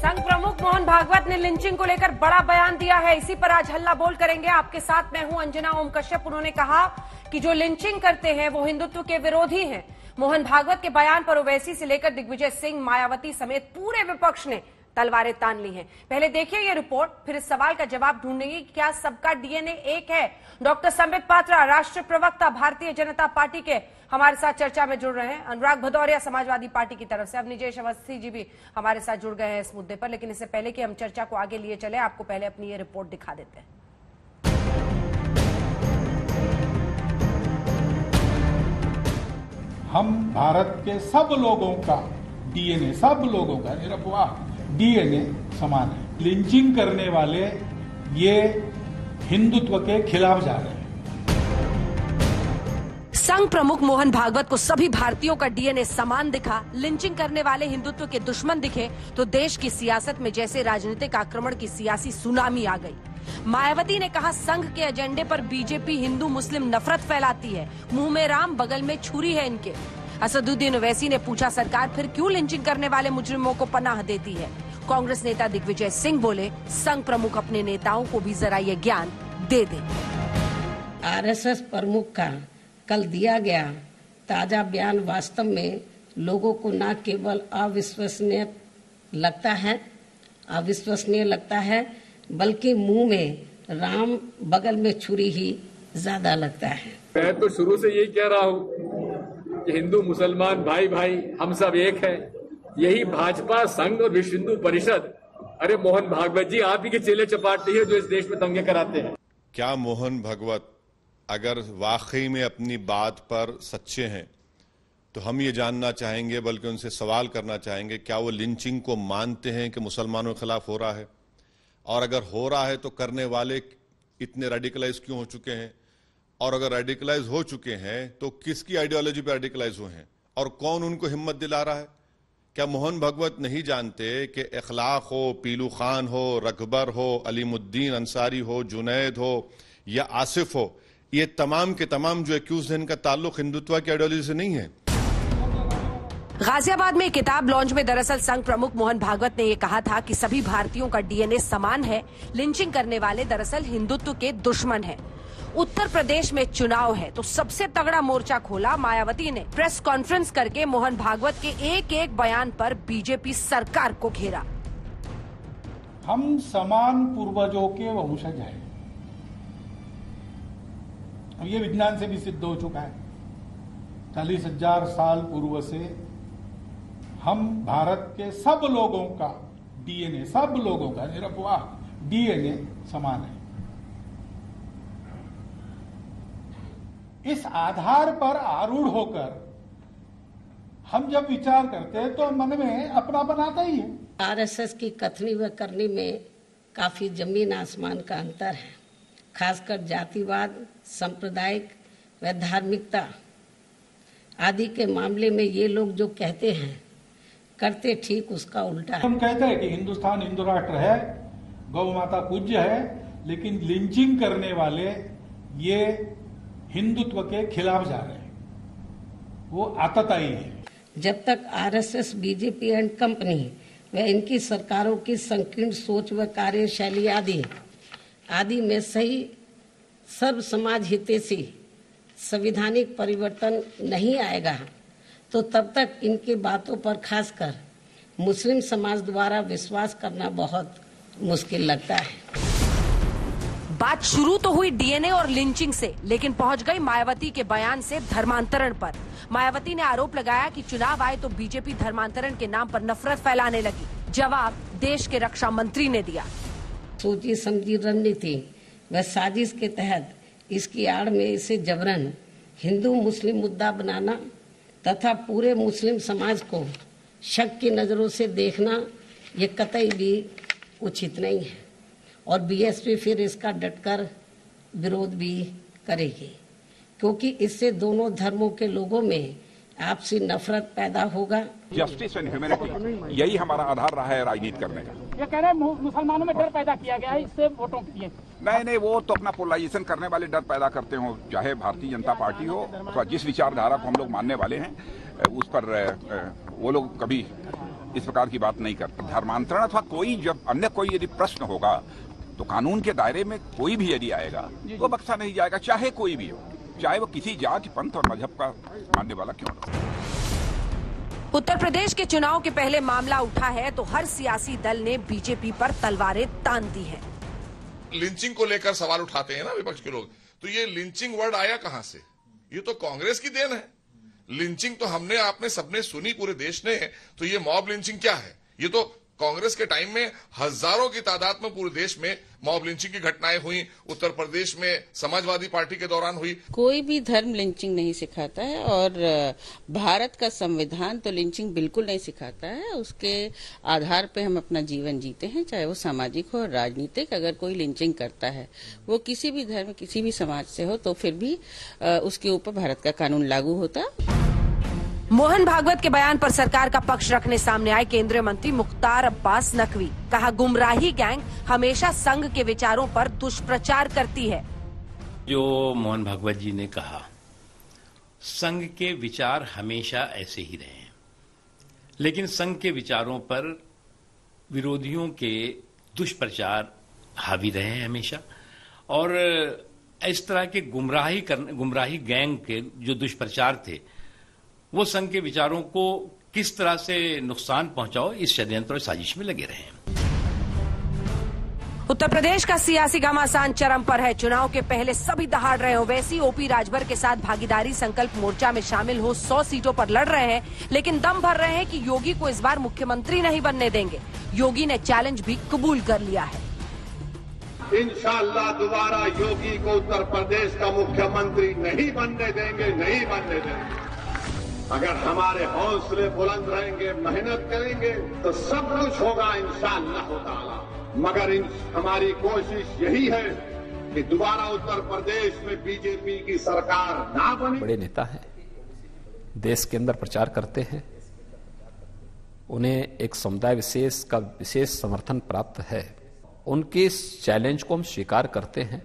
संघ प्रमुख मोहन भागवत ने लिंचिंग को लेकर बड़ा बयान दिया है। इसी पर आज हल्ला बोल करेंगे। आपके साथ मैं हूं अंजना ओम कश्यप। उन्होंने कहा कि जो लिंचिंग करते हैं वो हिंदुत्व के विरोधी हैं। मोहन भागवत के बयान पर ओवैसी से लेकर दिग्विजय सिंह, मायावती समेत पूरे विपक्ष ने तलवारें तान ली हैं। पहले देखिए ये रिपोर्ट, फिर इस सवाल का जवाब ढूंढेंगे कि क्या सबका डीएनए एक है। डॉक्टर संबित पात्रा, राष्ट्रीय प्रवक्ता भारतीय जनता पार्टी के, हमारे साथ चर्चा में जुड़ रहे हैं। अनुराग भदौरिया समाजवादी पार्टी की तरफ से, अब निजेश अवस्थी जी भी हमारे साथ जुड़ गए हैं इस मुद्दे पर। लेकिन इससे पहले कि हम चर्चा को आगे लिए चले, आपको पहले अपनी ये रिपोर्ट दिखा देते हैं। हम भारत के सब लोगों का डीएनए, सब लोगों का निरपवाह डीएनए समान है। लिंचिंग करने वाले ये हिंदुत्व के खिलाफ जा रहे हैं। संघ प्रमुख मोहन भागवत को सभी भारतीयों का डीएनए समान दिखा, लिंचिंग करने वाले हिंदुत्व के दुश्मन दिखे तो देश की सियासत में जैसे राजनीतिक आक्रमण की सियासी सुनामी आ गई। मायावती ने कहा संघ के एजेंडे पर बीजेपी हिंदू मुस्लिम नफरत फैलाती है, मुंह में राम बगल में छुरी है इनके। असदुद्दीन ओवैसी ने पूछा सरकार फिर क्यों लिंचिंग करने वाले मुजरिमों को पनाह देती है। कांग्रेस नेता दिग्विजय सिंह बोले संघ प्रमुख अपने नेताओं को भी जरा ये ज्ञान दे दे। आरएसएस प्रमुख का कल दिया गया ताजा बयान वास्तव में लोगों को न केवल अविश्वसनीय लगता है बल्कि मुंह में राम बगल में छुरी ही ज्यादा लगता है। मैं तो शुरू से यही कह रहा हूँ कि हिंदू मुसलमान भाई भाई हम सब एक है। यही भाजपा, संघ और विश्व हिंदू परिषद, अरे मोहन भागवत जी आप ही के चेले चपाटे हैं जो इस देश में दंगे कराते हैं। क्या मोहन भागवत अगर वाकई में अपनी बात पर सच्चे हैं तो हम ये जानना चाहेंगे, बल्कि उनसे सवाल करना चाहेंगे, क्या वो लिंचिंग को मानते हैं कि मुसलमानों के खिलाफ हो रहा है? और अगर हो रहा है तो करने वाले इतने रेडिकलाइज क्यों हो चुके हैं? और अगर रेडिकलाइज हो चुके हैं तो किसकी आइडियोलॉजी पर रेडिकलाइज हुए हैं और कौन उनको हिम्मत दिला रहा है? क्या मोहन भागवत नहीं जानते कि इखलाक हो, पीलू खान हो, रकबर हो, अलीमुद्दीन अंसारी हो, जुनैद हो या आसिफ हो, ये तमाम के तमाम जो एक्यूज हैं इनका ताल्लुक हिंदुत्व की आइडियोलॉजी से नहीं है। गाजियाबाद में किताब लॉन्च में दरअसल संघ प्रमुख मोहन भागवत ने ये कहा था कि सभी भारतीयों का डीएनए समान है, लिंचिंग करने वाले दरअसल हिंदुत्व के दुश्मन हैं। उत्तर प्रदेश में चुनाव है तो सबसे तगड़ा मोर्चा खोला मायावती ने। प्रेस कॉन्फ्रेंस करके मोहन भागवत के एक एक बयान पर बीजेपी सरकार को घेरा। हम समान पूर्वजों के वंशज हैं, ये विज्ञान से भी सिद्ध हो चुका है। 40,000 साल पूर्व से हम भारत के सब लोगों का डीएनए, सब लोगों का निरपवाह डीएनए समान है। इस आधार पर आरूढ़ होकर हम जब विचार करते हैं तो मन में अपना बनाता ही है। आरएसएस की कथनी व करनी में काफी जमीन आसमान का अंतर है। खासकर जातिवाद, सांप्रदायिक व धार्मिकता आदि के मामले में ये लोग जो कहते हैं करते ठीक उसका उल्टा है। हम कहते हैं कि हिंदुस्तान हिंदू राष्ट्र है, गौ माता पूज्य है, लेकिन लिंचिंग करने वाले ये हिंदुत्व के खिलाफ जा रहे हैं, वो आतताई है। जब तक आरएसएस, बीजेपी एंड कंपनी व इनकी सरकारों की संकीर्ण सोच व कार्यशैली आदि में सही सर्व समाज हितैषी संवैधानिक परिवर्तन नहीं आएगा तो तब तक इनकी बातों पर खासकर मुस्लिम समाज द्वारा विश्वास करना बहुत मुश्किल लगता है। बात शुरू तो हुई डीएनए और लिंचिंग से, लेकिन पहुंच गई मायावती के बयान से धर्मांतरण पर। मायावती ने आरोप लगाया कि चुनाव आए तो बीजेपी धर्मांतरण के नाम पर नफरत फैलाने लगी। जवाब देश के रक्षा मंत्री ने दिया। सोची समझी रणनीति व साजिश के तहत इसकी आड़ में इसे जबरन हिंदू मुस्लिम मुद्दा बनाना तथा पूरे मुस्लिम समाज को शक की नजरों से देखना ये कतई भी उचित नहीं है और बीएसपी फिर इसका डटकर विरोध भी करेगी, क्योंकि इससे दोनों धर्मों के लोगों में आपसी नफरत पैदा होगा। जस्टिस एंड ह्यूमैनिटी, यही हमारा आधार रहा है राजनीति करने का। ये कह रहे हैं मुसलमानों में डर पैदा किया गया है इससे वोटों के लिए। नहीं, वो तो अपना पोलराइजेशन करने वाले डर पैदा करते हो, चाहे भारतीय जनता पार्टी हो अथवा जिस विचारधारा को हम लोग मानने वाले हैं उस पर वो लोग कभी इस प्रकार की बात नहीं करते। धर्मांतरण अथवा कोई जब अन्य कोई यदि प्रश्न होगा तो कानून के दायरे में कोई भी यदि आएगा वो बख्शा नहीं जाएगा, चाहे कोई भी हो, चाहे वो किसी जाति, पंथ और मजहब का मानने वाला क्यों न हो। उत्तर प्रदेश के चुनाव के पहले मामला उठा है तो हर सियासी दल ने बीजेपी पर तलवारें तान दी हैं। लिंचिंग को लेकर सवाल उठाते हैं ना विपक्ष के लोग, तो ये लिंचिंग वर्ड आया कहां से? ये तो कांग्रेस की देन है। लिंचिंग तो हमने आपने सबने सुनी पूरे देश ने, तो ये मॉब लिंचिंग क्या है? ये तो कांग्रेस के टाइम में हजारों की तादाद में पूरे देश में मॉब लिंचिंग की घटनाएं हुई। उत्तर प्रदेश में समाजवादी पार्टी के दौरान हुई। कोई भी धर्म लिंचिंग नहीं सिखाता है और भारत का संविधान तो लिंचिंग बिल्कुल नहीं सिखाता है। उसके आधार पे हम अपना जीवन जीते हैं, चाहे वो सामाजिक हो और राजनीतिक। अगर कोई लिंचिंग करता है वो किसी भी धर्म, किसी भी समाज से हो, तो फिर भी उसके ऊपर भारत का कानून लागू होता। मोहन भागवत के बयान पर सरकार का पक्ष रखने सामने आए केंद्रीय मंत्री मुख्तार अब्बास नकवी। कहा, गुमराही गैंग हमेशा संघ के विचारों पर दुष्प्रचार करती है। जो मोहन भागवत जी ने कहा, संघ के विचार हमेशा ऐसे ही रहे हैं, लेकिन संघ के विचारों पर विरोधियों के दुष्प्रचार हावी रहे हैं हमेशा। और इस तरह के गुमराही गैंग के जो दुष्प्रचार थे वो संघ के विचारों को किस तरह से नुकसान पहुंचाओ, इस षड्यंत्र और साजिश में लगे रहे हैं। उत्तर प्रदेश का सियासी घमासान चरम पर है। चुनाव के पहले सभी दहाड़ रहे हो। वैसी ओपी राजभर के साथ भागीदारी संकल्प मोर्चा में शामिल हो 100 सीटों पर लड़ रहे हैं, लेकिन दम भर रहे हैं कि योगी को इस बार मुख्यमंत्री नहीं बनने देंगे। योगी ने चैलेंज भी कबूल कर लिया है। इंशाअल्लाह दोबारा योगी को उत्तर प्रदेश का मुख्यमंत्री नहीं बनने देंगे, नहीं बनने देंगे। अगर हमारे हौसले बुलंद रहेंगे, मेहनत करेंगे तो सब कुछ होगा इंशाअल्लाह ताला। मगर हमारी कोशिश यही है कि दोबारा उत्तर प्रदेश में बीजेपी की सरकार ना बने। बड़े नेता हैं, देश के अंदर प्रचार करते हैं, उन्हें एक समुदाय विशेष का विशेष समर्थन प्राप्त है। उनके इस चैलेंज को हम स्वीकार करते हैं।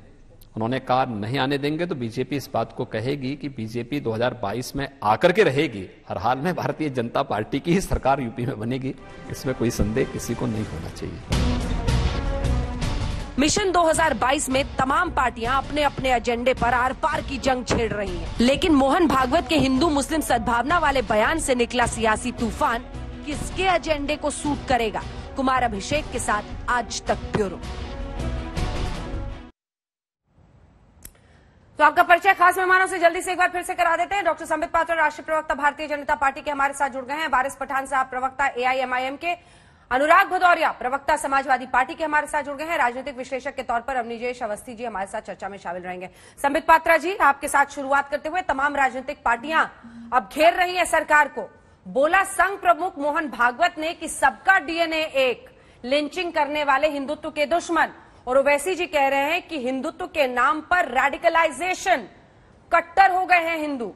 उन्होंने कहा नहीं आने देंगे तो बीजेपी इस बात को कहेगी कि बीजेपी 2022 में आकर के रहेगी। हर हाल में भारतीय जनता पार्टी की ही सरकार यूपी में बनेगी, इसमें कोई संदेह किसी को नहीं होना चाहिए। मिशन 2022 में तमाम पार्टियां अपने अपने एजेंडे पर आर पार की जंग छेड़ रही हैं, लेकिन मोहन भागवत के हिंदू मुस्लिम सद्भावना वाले बयान से निकला सियासी तूफान किसके एजेंडे को सूट करेगा? कुमार अभिषेक के साथ आज तक ब्यूरो। तो आपका परिचय खास मेहमानों से जल्दी से एक बार फिर से करा देते हैं। डॉक्टर संबित पात्रा, राष्ट्रीय प्रवक्ता भारतीय जनता पार्टी के हमारे साथ जुड़ गए हैं। वारिस पठान साहब, प्रवक्ता एआईएमआईएम के। अनुराग भदौरिया, प्रवक्ता समाजवादी पार्टी के हमारे साथ जुड़ गए हैं। राजनीतिक विश्लेषक के तौर पर अवनीजेश अवस्थी जी हमारे साथ चर्चा में शामिल रहेंगे। संबित पात्रा जी, आपके साथ शुरुआत करते हुए, तमाम राजनीतिक पार्टियां अब घेर रही है सरकार को। बोला संघ प्रमुख मोहन भागवत ने कि सबका डीएनए एक, लिंचिंग करने वाले हिंदुत्व के दुश्मन। और ओवैसी जी कह रहे हैं कि हिंदुत्व के नाम पर रेडिकलाइजेशन, कट्टर हो गए हैं हिंदू।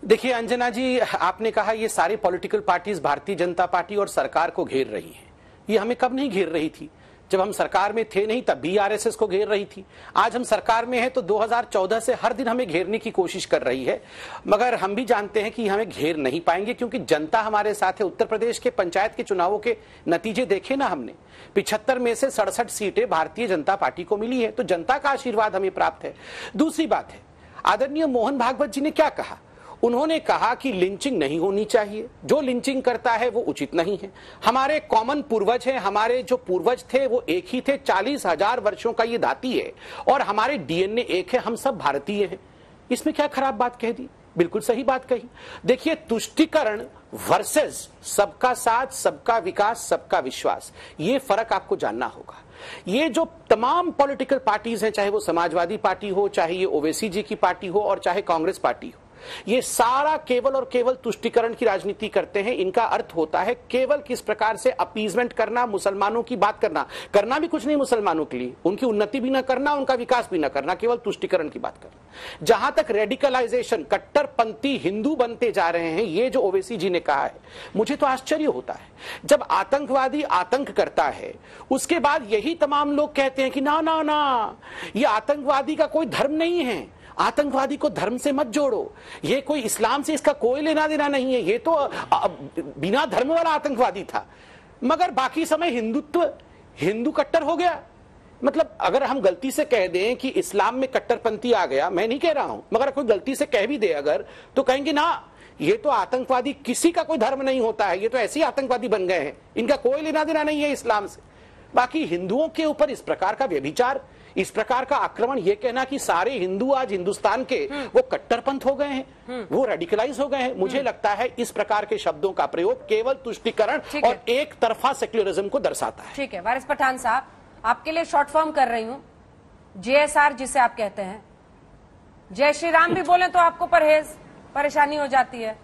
देखिए अंजना जी, आपने कहा ये सारी political parties Bharatiya Janata party और सरकार को घेर रही हैं। ये हमें कब नहीं घेर रही थी? जब हम सरकार में थे नहीं, तब भी आरएसएस को घेर रही थी। आज हम सरकार में हैं तो 2014 से हर दिन हमें घेरने की कोशिश कर रही है, मगर हम भी जानते हैं कि हमें घेर नहीं पाएंगे, क्योंकि जनता हमारे साथ है। उत्तर प्रदेश के पंचायत के चुनावों के नतीजे देखे ना हमने, 75 में से 67 सीटें भारतीय जनता पार्टी को मिली है, तो जनता का आशीर्वाद हमें प्राप्त है। दूसरी बात है, आदरणीय मोहन भागवत जी ने क्या कहा? उन्होंने कहा कि लिंचिंग नहीं होनी चाहिए, जो लिंचिंग करता है वो उचित नहीं है। हमारे कॉमन पूर्वज हैं, हमारे जो पूर्वज थे वो एक ही थे, 40,000 वर्षों का ये धाती है और हमारे डीएनए एक है, हम सब भारतीय हैं। इसमें क्या खराब बात कह दी? बिल्कुल सही बात कही। देखिए, तुष्टीकरण वर्सेस सबका साथ, सबका विकास, सबका विश्वास, ये फर्क आपको जानना होगा। ये जो तमाम पॉलिटिकल पार्टीज हैं, चाहे वो समाजवादी पार्टी हो, चाहे ये ओवैसी जी की पार्टी हो और चाहे कांग्रेस पार्टी हो, ये सारा केवल और केवल तुष्टीकरण की राजनीति करते हैं। इनका अर्थ होता है केवल किस प्रकार से अपीजमेंट करना, मुसलमानों की बात करना भी कुछ नहीं मुसलमानों के लिए, उनकी उन्नति भी ना करना, उनका विकास भी ना करना, केवल तुष्टीकरण की बात करना। जहां तक रेडिकलाइजेशन, कट्टरपंथी हिंदू बनते जा रहे हैं, ये जो ओवैसी जी ने कहा है, मुझे तो आश्चर्य होता है। जब आतंकवादी आतंक करता है, उसके बाद यही तमाम लोग कहते हैं कि ना ना ना, ये आतंकवादी का कोई धर्म नहीं है, आतंकवादी को धर्म से मत जोड़ो, ये कोई इस्लाम से इसका कोई लेना देना नहीं है, ये तो बिना धर्म वाला आतंकवादी था। मगर बाकी समय हिंदू कट्टर हो गया। मतलब अगर हम गलती से कह दें कि इस्लाम में कट्टरपंथी आ गया, मैं नहीं कह रहा हूं, मगर कोई गलती से कह भी दे अगर, तो कहेंगे ना ये तो आतंकवादी, किसी का कोई धर्म नहीं होता है, ये तो ऐसे ही आतंकवादी बन गए हैं, इनका कोई लेना देना नहीं है इस्लाम से। बाकी हिंदुओं के ऊपर इस प्रकार का व्यभिचार, इस प्रकार का आक्रमण, ये कहना कि सारे हिंदू आज हिंदुस्तान के वो कट्टरपंथ हो गए हैं, वो रेडिकलाइज हो गए हैं, मुझे लगता है इस प्रकार के शब्दों का प्रयोग केवल तुष्टीकरण और एक तरफा सेक्युलरिज्म को दर्शाता है। ठीक है वारिस पठान साहब, आपके लिए शॉर्ट फॉर्म कर रही हूं, JSR जिसे आप कहते हैं, जय श्री राम भी बोले तो आपको परेशानी हो जाती है,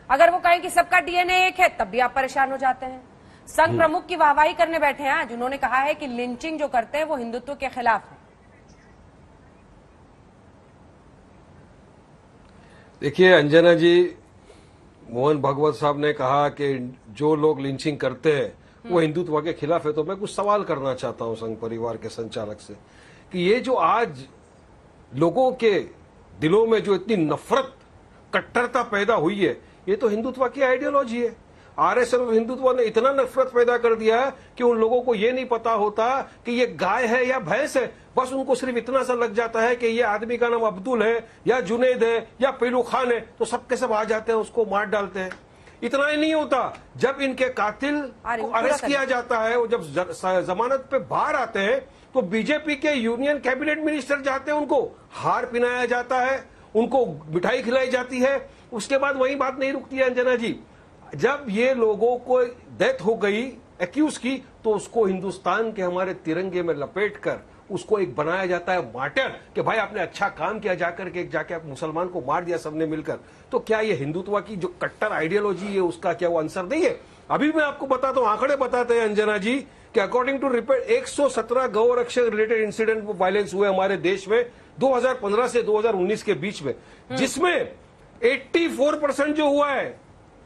अगर वो कहें कि सबका DNA एक है तब भी आप परेशान हो जाते हैं। संघ प्रमुख की वाहवाही करने बैठे हैं आज, उन्होंने कहा है कि लिंचिंग जो करते हैं वो हिंदुत्व के खिलाफ है। देखिए अंजना जी, मोहन भागवत साहब ने कहा कि जो लोग लिंचिंग करते हैं वो हिंदुत्व के खिलाफ है, तो मैं कुछ सवाल करना चाहता हूं संघ परिवार के संचालक से कि ये जो आज लोगों के दिलों में जो इतनी नफरत, कट्टरता पैदा हुई है, ये तो हिंदुत्व की आइडियोलॉजी है। आरएसएस और हिंदुत्व ने इतना नफरत पैदा कर दिया है कि उन लोगों को ये नहीं पता होता कि ये गाय है या भैंस है, बस उनको सिर्फ इतना सा लग जाता है कि ये आदमी का नाम अब्दुल है या जुनेद है या पेलू खान है, तो सबके सब आ जाते हैं, उसको मार डालते हैं। इतना ही नहीं होता, जब इनके कातिल को अरेस्ट किया जाता है, वो जब जमानत पे बाहर आते हैं तो बीजेपी के यूनियन कैबिनेट मिनिस्टर जाते हैं, उनको हार पहनाया जाता है, उनको मिठाई खिलाई जाती है। उसके बाद वही बात नहीं रुकती है अंजना जी, जब ये लोगों को डेथ हो गई एक्यूज की, तो उसको हिंदुस्तान के हमारे तिरंगे में लपेट कर उसको एक बनाया जाता है मार्टर कि भाई आपने अच्छा काम किया, जाकर के जाके आप मुसलमान को मार दिया सबने मिलकर। तो क्या ये हिंदुत्व की जो कट्टर आइडियोलॉजी है उसका क्या वो आंसर नहीं है? अभी मैं आपको बताता हूं, आंकड़े बताते हैं अंजना जी कि अकॉर्डिंग टू रिपोर्ट 117 गौरक्षक रिलेटेड इंसिडेंट वायलेंस हुए हमारे देश में 2015 से 2019 के बीच में, जिसमें 84% जो हुआ है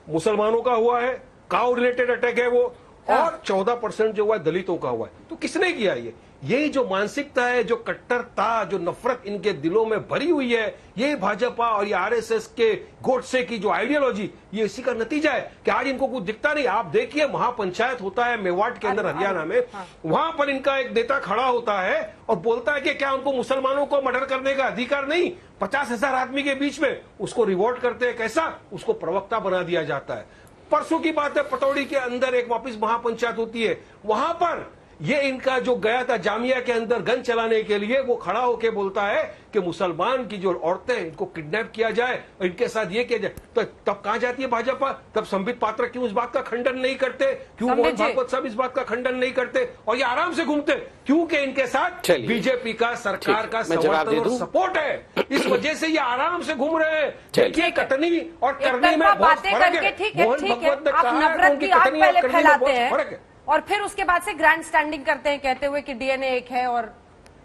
मुसलमानों का हुआ है, काउ रिलेटेड अटैक है वो, और 14% जो हुआ है दलितों का हुआ है। तो किसने किया ये? यही जो मानसिकता है, जो कट्टरता, जो नफरत इनके दिलों में भरी हुई है, ये भाजपा और ये आरएसएस के गोडसे की जो आइडियोलॉजी, ये इसी का नतीजा है कि आज इनको कुछ दिखता नहीं। आप देखिए महापंचायत होता है मेवाड़ के अंदर हरियाणा में, वहां पर इनका एक नेता खड़ा होता है और बोलता है कि क्या उनको मुसलमानों को मर्डर करने का अधिकार नहीं? 50,000 आदमी के बीच में उसको रिवॉर्ड करते हैं, कैसा? उसको प्रवक्ता बना दिया जाता है। परसों की बात है, पटौड़ी के अंदर एक वापिस महापंचायत होती है, वहां पर ये इनका जो गया था जामिया के अंदर गन चलाने के लिए, वो खड़ा होके बोलता है कि मुसलमान की जो औरतें इनको किडनैप किया जाए और इनके साथ ये किया जाए। तो तब कहां जाती है भाजपा? तब संबित पात्रा क्यों इस बात का खंडन नहीं करते? क्यों मोहन भागवत साहब इस बात का खंडन नहीं करते? और ये आराम से घूमते क्योंकि इनके साथ बीजेपी का, सरकार का समर्थन और सपोर्ट है, इस वजह से ये आराम से घूम रहे हैं। देखिए कटनी और करनी में बहुत फर्क है। मोहन भागवत ने कहा है उनकी कटनी और करनी में बहुत फर्क है, और फिर उसके बाद से ग्रैंड स्टैंडिंग करते हैं कहते हुए कि DNA एक है और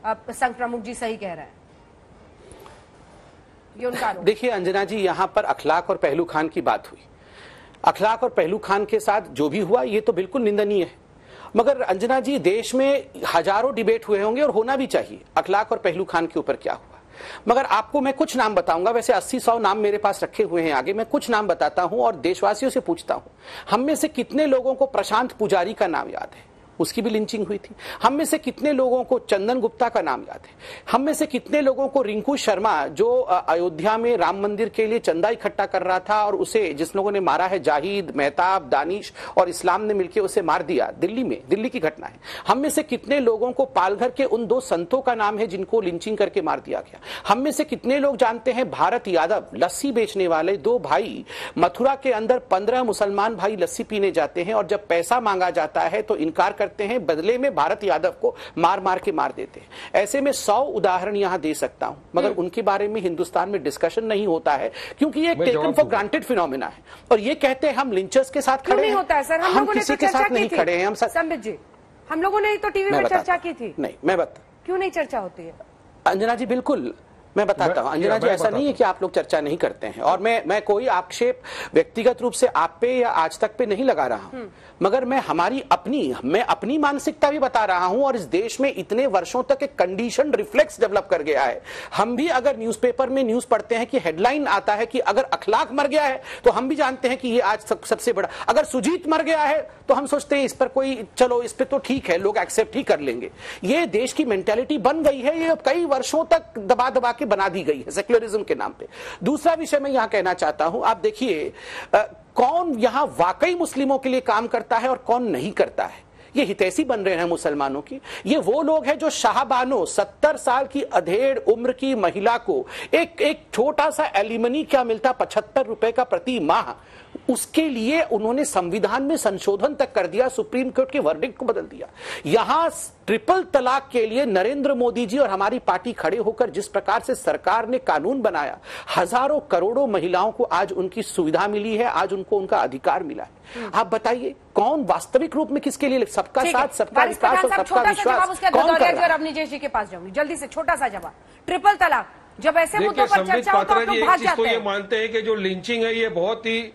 संघ प्रमुख जी सही कह रहे हैं। ये उनका देखिए अंजना जी, यहां पर अखलाक और पहलू खान की बात हुई। अखलाक और पहलू खान के साथ जो भी हुआ ये तो बिल्कुल निंदनीय है, मगर अंजना जी देश में हजारों डिबेट हुए होंगे और होना भी चाहिए अखलाक और पहलू खान के ऊपर क्या हुआ। मगर आपको मैं कुछ नाम बताऊंगा, वैसे 80-100 नाम मेरे पास रखे हुए हैं आगे, मैं कुछ नाम बताता हूं और देशवासियों से पूछता हूं, हम में से कितने लोगों को प्रशांत पुजारी का नाम याद है? उसकी भी लिंचिंग हुई थी। हम में से कितने लोगों को चंदन गुप्ता का नाम याद है? हम में से कितने लोगों को रिंकू शर्मा, जो अयोध्या में राम मंदिर के लिए चंदा इकट्ठा कर रहा था और उसे जिस लोगों ने मारा है, जाहिद, मेहताब, दानिश और इस्लाम ने मिलकर उसे मार दिया, दिल्ली में, दिल्ली की घटना है। हम में से कितने लोगों को पालघर के उन 2 संतों का नाम है जिनको लिंचिंग करके मार दिया गया? हम में से कितने लोग जानते हैं भारत यादव, लस्सी बेचने वाले 2 भाई, मथुरा के अंदर 15 मुसलमान भाई लस्सी पीने जाते हैं और जब पैसा मांगा जाता है तो इनकार करते हैं, बदले में भारत यादव को मार मार के मार देते हैं। ऐसे में 100 उदाहरण यहां दे सकता हूं, मगर उनके बारे में हिंदुस्तान में डिस्कशन नहीं होता है क्योंकि ये टेकन फॉर ग्रांटेड फिनोमेना है। और ये कहते हैं हम लिंचर्स के साथ खड़े हैं, होता है सर, हम किसी के साथ नहीं खड़े हैं। हम संबित जी, हम लोगों ने तो टीवी में चर्चा की थी। नहीं, मैं बता, क्यों नहीं चर्चा होती है? अंजना जी बिल्कुल मैं बताता हूं अंजना जी, ऐसा नहीं है कि आप लोग चर्चा नहीं करते हैं, और मैं कोई आक्षेप व्यक्तिगत रूप से आप पे या आज तक पे नहीं लगा रहा हूं, मगर मैं अपनी मानसिकता भी बता रहा हूं। और इस देश में इतने वर्षों तक एक कंडीशन रिफ्लेक्स डेवलप कर गया है। हम भी अगर न्यूज़पेपर में न्यूज पढ़ते हैं कि हेडलाइन आता है कि अगर अखलाक मर गया है, तो हम भी जानते हैं कि ये आज सबसे बड़ा, अगर सुजीत मर गया है तो हम सोचते हैं इस पर कोई, चलो इस पे तो ठीक है, लोग एक्सेप्ट ही कर लेंगे। ये देश की मेंटेलिटी बन गई है, ये कई वर्षों तक दबा दबा के बना दी गई है सेक्युलरिज्म के नाम पे। दूसरा विषय मैं यहां कहना चाहता हूं, आप देखिए कौन यहां वाकई मुस्लिमों के लिए काम करता है और कौन नहीं करता है। ये हितैषी बन रहे हैं मुसलमानों की। ये वो लोग हैं जो शाहबानो 70 साल की अधेड़ उम्र की महिला को एक छोटा सा एलिमनी क्या मिलता 75 रुपए का प्रति माह, उसके लिए उन्होंने संविधान में संशोधन तक कर दिया, सुप्रीम कोर्ट के वर्डिक्ट को बदल दिया। यहां ट्रिपल तलाक के लिए नरेंद्र मोदी जी और हमारी पार्टी खड़े होकर जिस प्रकार से सरकार ने कानून बनाया, हजारों करोड़ों महिलाओं को आज उनकी सुविधा मिली है, आज उनको उनका अधिकार मिला है। आप बताइए कौन वास्तविक रूप में किसके लिए, सबका साथ, सबका विकास और सबका विश्वास कौन कर रहा है? अवनीश जी के पास जाऊंगी, जल्दी से छोटा सा जवाब। ट्रिपल तलाक जब ऐसे मुद्दों पर चर्चा हो तो आप लोग भाग जाते हैं। ये मानते हैं कि जो लिंचिंग है ये बहुत ही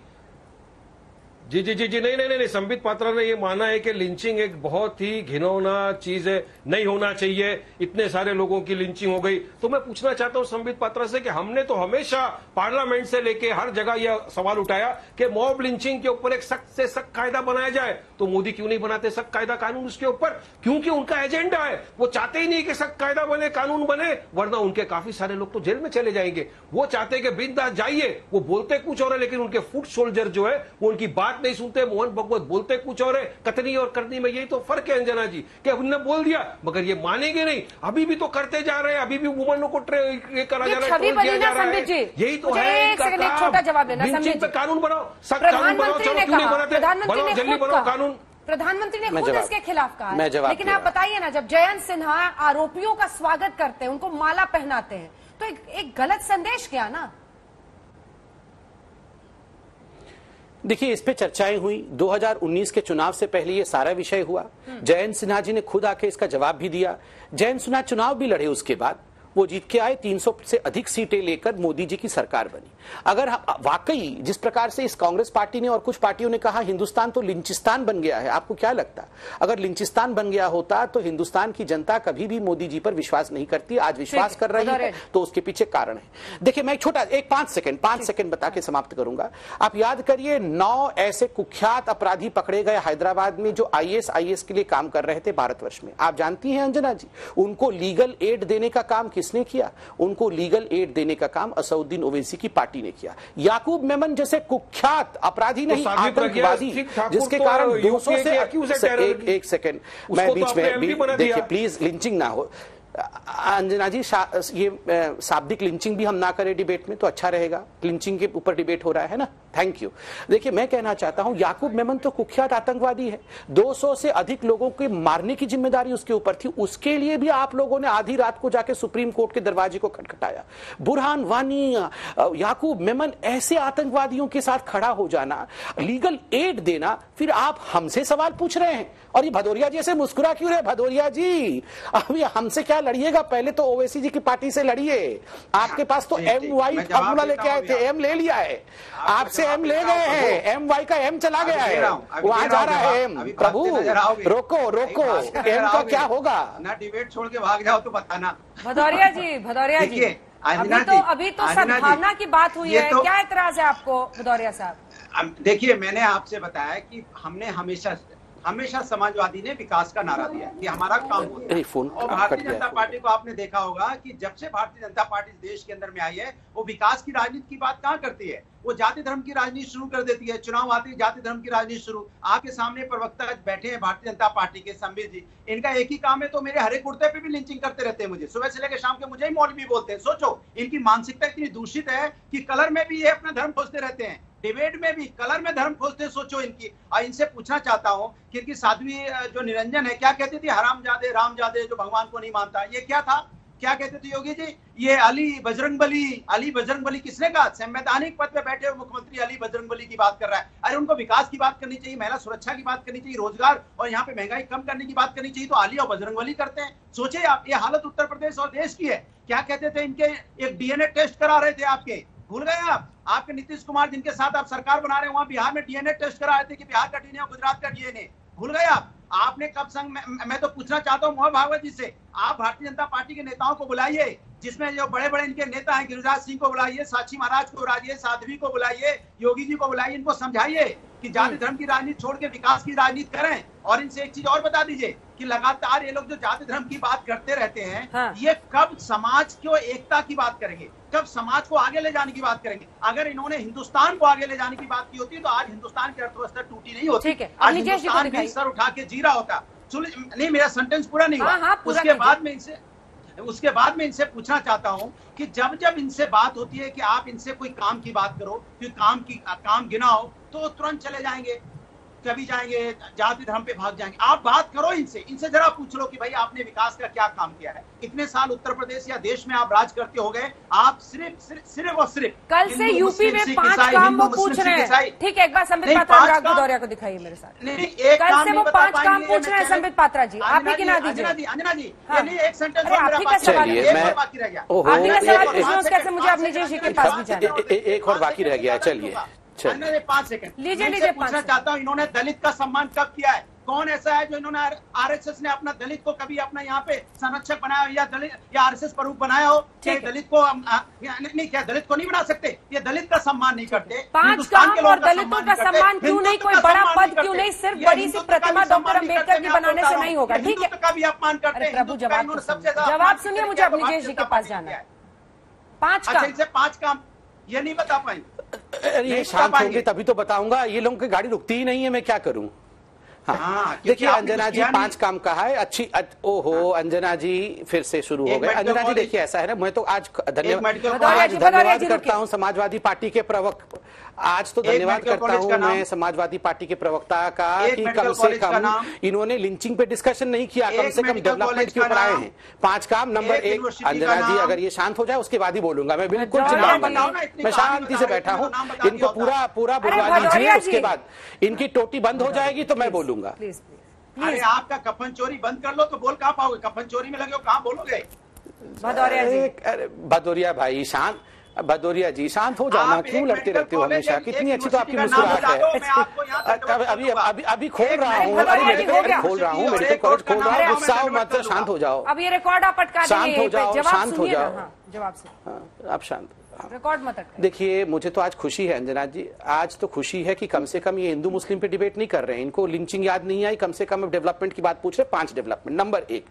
जी नहीं, संबित पात्रा ने ये माना है कि लिंचिंग एक बहुत ही घिनौना चीज है, नहीं होना चाहिए, इतने सारे लोगों की लिंचिंग हो गई। तो मैं पूछना चाहता हूं संबित पात्रा से कि हमने तो हमेशा पार्लियामेंट से लेके हर जगह यह सवाल उठाया कि मॉब लिंचिंग के ऊपर एक सख्त से सख्त कायदा बनाया जाए, तो मोदी क्यों नहीं बनाते सख्त कायदा कानून उसके ऊपर? क्योंकि उनका एजेंडा है, वो चाहते ही नहीं कि सख्त कायदा बने, कानून बने, वरना उनके काफी सारे लोग तो जेल में चले जाएंगे। वो चाहते हैं कि बिंदास जाइए, वो बोलते कुछ और है लेकिन उनके फुट सोल्जर जो है वो उनकी बात नहीं सुनते। मोहन भगवत बोलते कुछ और है, कथनी और करनी में यही तो फर्क है अंजना जी, कि उन्होंने बोल दिया मगर ये मानेंगे नहीं, अभी भी तो करते जा रहे हैं, अभी भी वुमनों को करा जा रहा है, यही तो है। छोटा जवाब लेना, कानून बनाओ, सख्त कानून बनाओ, चलो क्यों नहीं बनाते, बनाओ जल्दी बनाओ कानून। प्रधानमंत्री ने खुद इसके खिलाफ कहा है, लेकिन आप बताइए ना, जब जयंत सिन्हा आरोपियों का स्वागत करते हैं, उनको माला पहनाते हैं, तो एक गलत संदेश गया ना। देखिए इस पे चर्चाएं हुई, 2019 के चुनाव से पहले ये सारा विषय हुआ। जयंत सिन्हा जी ने खुद आके इसका जवाब भी दिया। जयंत सिन्हा चुनाव भी लड़े, उसके बाद वो जीत के आए, 300 से अधिक सीटें लेकर मोदी जी की सरकार बनी। अगर वाकई जिस प्रकार से इस कांग्रेस पार्टी ने और कुछ पार्टियों ने कहा हिंदुस्तान तो लिंचिस्तान बन गया है, आपको क्या लगता है अगर लिंचिस्तान बन गया होता तो हिंदुस्तान की जनता कभी भी मोदी जी पर विश्वास नहीं करती, आज विश्वास कर रही है, तो उसके पीछे कारण है। देखिए मैं छोटा एक 5 सेकंड बता के समाप्त करूंगा। आप याद करिए 9 ऐसे कुख्यात अपराधी पकड़े गए हैदराबाद में जो IAS के लिए काम कर रहे थे भारतवर्ष में। आप जानती हैं अंजना जी, उनको लीगल एड देने का काम किसने किया? उनको लीगल एड देने का काम असउद्दीन ओवैसी की पार्टी ने किया। याकूब मेमन जैसे कुख्यात अपराधी नहीं, आतंकवादी, जिसके कारण 200 से एक सेकंड मैं बीच में देखिए प्लीज, लिंचिंग ना हो अंजना जी, ये शाब्दिक लिंचिंग भी हम ना करें डिबेट में तो अच्छा रहेगा। लिंचिंग के ऊपर डिबेट हो रहा है ना, थैंक यू। देखिए मैं कहना चाहता हूं याकूब मेमन तो कुख्यात आतंकवादी है, 200 से अधिक लोगों के मारने की जिम्मेदारी उसके ऊपर थी। उसके लिए भी आप लोगों ने आधी रात को जाके सुप्रीम कोर्ट के दरवाजे को खटखटाया। बुरहान वानी, याकूब मेमन, ऐसे आतंकवादियों के साथ खड़ा हो जाना, लीगल एड देना, फिर आप हमसे सवाल पूछ रहे हैं। और ये भदौरिया जी ऐसे मुस्कुरा क्यों रहे? भदौरिया जी अभी हमसे क्या लड़िएगा, पहले तो ओवैसी जी की पार्टी से लड़िए। आपके पास तो MY फॉर्मूला लेके आए थे, M ले लिया है, आपसे M ले गए हैं, MY का M चला गया है, वहां जा रहा है M। प्रभु रोको M का क्या होगा ना, डिबेट छोड़ के भाग जाओ तो बताना। भदौरिया जी अभी तो सद्भावना की बात हुई है, क्या एतराज है आपको भदौरिया साहब? देखिए मैंने आपसे बताया कि हमने हमेशा समाजवादी ने विकास का नारा दिया कि हमारा काम होता है। और भारतीय जनता पार्टी को आपने देखा होगा कि जब से भारतीय जनता पार्टी देश के अंदर में आई है, वो विकास की राजनीति की बात कहाँ करती है, वो जाति धर्म की राजनीति शुरू कर देती है। चुनाव आते ही जाति धर्म की राजनीति शुरू। आपके सामने प्रवक्ता बैठे हैं भारतीय जनता पार्टी के, संबित जी, इनका एक ही काम है, तो मेरे हरे कुर्ते पे भी लिंचिंग करते रहते हैं मुझे, सुबह से लेकर शाम के मुझे ही मौलवी बोलते हैं। सोचो इनकी मानसिकता इतनी दूषित है कि कलर में भी ये अपना धर्म खोजते रहते हैं, डिबेट में भी कलर में धर्म खोजते। सोचो इनकी। और इनसे पूछना चाहता हूं कि इनकी साध्वी जो निरंजन है क्या कहती थी, हरामजादे रामजादे जो भगवान को नहीं मानता, ये क्या था? क्या कहते थे योगी जी, ये अली बजरंगबली किसने कहा? संवैधानिक पद पे बैठे हुए मुख्यमंत्री अली बजरंगबली की बात कर रहा है। अरे उनको विकास की बात करनी चाहिए, महिला सुरक्षा की बात करनी चाहिए, रोजगार और यहाँ पे महंगाई कम करने की बात करनी चाहिए, तो अली और बजरंगबली करते हैं। सोचिए आप, ये हालत उत्तर प्रदेश और देश की है। क्या कहते थे, इनके एक डीएनए टेस्ट करा रहे थे, आपके भूल गए आप? आपके नीतीश कुमार जिनके साथ आप सरकार बना रहे हैं, वहां बिहार में डीएनए टेस्ट करा रहे थे कि बिहार का डीएनए और गुजरात का डीएनए, भूल गए आप? आपने कब संग मैं तो पूछना चाहता हूं मोहन भागवत जी से, आप भारतीय जनता पार्टी के नेताओं को बुलाइए, जिसमें जो बड़े बड़े इनके नेता हैं, गिरिराज सिंह को बुलाइए, साक्षी महाराज को बुलाइए, साध्वी को बुलाइए, योगी जी को बुलाइए, इनको समझाइए कि जाति धर्म की राजनीति छोड़ के विकास की राजनीति करें। और इनसे एक चीज और बता दीजिए कि लगातार ये लोग जो जाति धर्म की बात करते रहते हैं, हाँ। ये कब समाज को एकता की बात करेंगे, कब समाज को आगे ले जाने की बात करेंगे? अगर इन्होंने हिंदुस्तान को आगे ले जाने की बात की होती तो आज हिंदुस्तान की अर्थव्यवस्था टूटी नहीं होती, आज हिंदुस्तान भी सर उठा के जी रहा होता। नहीं, मेरा सेंटेंस पूरा नहीं हुआ। उसके बाद में इनसे पूछना चाहता हूं कि जब जब इनसे बात होती है कि आप इनसे कोई काम की बात करो, कि काम गिनाओ, तो तुरंत चले जाएंगे, कभी जाएंगे जाति धर्म पे भाग जाएंगे। आप बात करो इनसे जरा पूछ लो कि भाई आपने विकास का क्या काम किया है? इतने साल उत्तर प्रदेश या देश में आप राज करते हो गए, आप सिर्फ और सिर्फ कल से यूपी में 5 काम वो पूछ रहे हैं। ठीक है, एक बार संबित पात्रा भदौरिया को दिखाइए मेरे साथ। कल से वो 5 काम पूछ रहे हैं संबित पात्रा जी, आप ही गिना दीजिए। अंजना जी, एक सेंटेंस बाकी रह गया, कैसे मुझे अपनी जी के पास भी जाना, एक और बाकी रह गया। चलिए 5 सेकंड लीजिए। पूछना चाहता हूँ, इन्होंने दलित का सम्मान कब किया है? कौन ऐसा है जो इन्होंने आरएसएस ने अपना दलित को कभी अपना यहाँ पे संरक्षक बनाया या दलित या आरएसएस प्रमुख बनाया हो? क्या दलित को नहीं, क्या दलित को नहीं बना सकते? ये दलित का सम्मान नहीं करते। 5 काम और दलितों का सम्मान क्यों नहीं? कोई बड़ा पद क्यों नहीं? सिर्फ बड़ी सी प्रतिमा डॉक्टर अम्बेडकर की बनाने से नहीं होगा। ठीक है, का भी अपमान करते हैं। प्रभु जवाब सुनिए, मुझे अपनी जी के पास जाना है। 5 काम ये नहीं बता पाएंगे। अरे ये शांत होंगे तभी तो बताऊंगा। ये लोगों की गाड़ी रुकती ही नहीं है, मैं क्या करूं? हाँ, देखिए अंजना जी 5 काम कहा है, अच्छी ओहो अंजना जी फिर से शुरू हो गए। अंजना जी देखिए ऐसा है ना, मैं तो आज धन्यवाद करता हूं समाजवादी पार्टी के प्रवक्ता, आज तो धन्यवाद करता हूं मैं समाजवादी पार्टी के प्रवक्ता का कि कम से कम इन्होंने लिंचिंग पे डिस्कशन नहीं किया, कम से कम डेवलपमेंट के ऊपर आए हैं। 5 काम। नंबर 1 अंजना जी अगर ये शांत हो जाए उसके बाद ही बोलूंगा मैं, बिल्कुल मैं शांति से बैठा हूँ। इनको पूरा बुलवा दीजिए, उसके बाद इनकी टोटी बंद हो जाएगी तो मैं बोलूंगा। अरे आपका कफन चोरी बंद कर लो तो बोल कहाँ पाओगे? कफन चोरी में लगे हो, कहाँ बोलोगे? भदौरिया भाई शांत, भदौरिया जी शांत हो जाना, क्यों लड़ते रहते हो हमेशा? कितनी अच्छी तो आपकी मुस्कुराहट है। अभी खोल रहा हूँ, मेडिकल खोल रहा हूँ, मेडिकल कॉलेज खोल रहा हूँ, गुस्सा हो मत, शांत हो जाओ। अब ये रिकॉर्ड आप अटका देंगे, शांत हो जाओ, शांत हो जाओ, जवाब से आप शांत। रिकॉर्ड मत अटकाइए। देखिए मुझे तो आज खुशी है अंजना जी, आज तो खुशी है कि कम से कम ये हिंदू मुस्लिम पे डिबेट नहीं कर रहे हैं, इनको लिंचिंग याद नहीं आई, कम से कम डेवलपमेंट की बात पूछ रहे। 5 डेवलपमेंट। नंबर 1,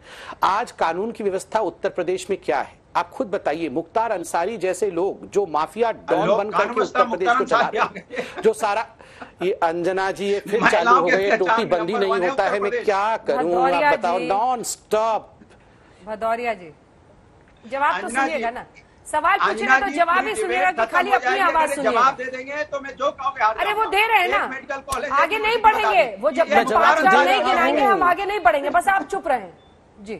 आज कानून की व्यवस्था उत्तर प्रदेश में क्या है आप खुद बताइए। मुख्तार अंसारी जैसे लोग जो माफिया डॉन बन करके उत्तर प्रदेश को चला रहे हैं, जो सारा ये अंजना जी ये फिर चालू हो गए, टोटी बंदी नहीं होता है, मैं क्या करूं आप बताओ? Non stop. भदौरिया जी जवाब तो सुनिएगा ना, सवाल पूछेगा तो जवाब ही सुनिएगा कि खाली अपनी आवाज सुनिएगा? जवाब दे देंगे तो मैं जो कहोगे। अरे वो दे रहे हैं ना, आगे नहीं बढ़ेंगे वो, जब 5 काम नहीं गिनाएंगे हम आगे नहीं बढ़ेंगे, बस आप चुप रहें। जी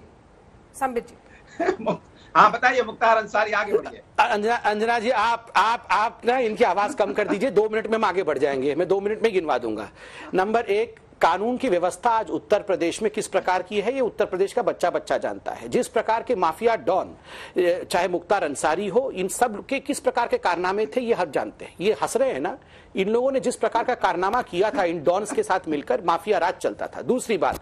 संबित जी। हाँ बताइए मुख्तार अंसारी, आगे बढ़िए। अंजना जी आप ना इनकी आवाज कम कर दीजिए, 2 मिनट में हम आगे बढ़ जाएंगे, मैं 2 मिनट में गिनवा दूंगा। नंबर 1, कानून की व्यवस्था आज उत्तर प्रदेश में किस प्रकार की है ये उत्तर प्रदेश का बच्चा जानता है। जिस प्रकार के माफिया डॉन, चाहे मुख्तार अंसारी हो, इन सब के किस प्रकार के कारनामे थे ये हर जानते हैं। ये हंस रहे हैं ना, इन लोगों ने जिस प्रकार का कारनामा किया था इन डॉन्स के साथ मिलकर, माफिया राज चलता था। दूसरी बात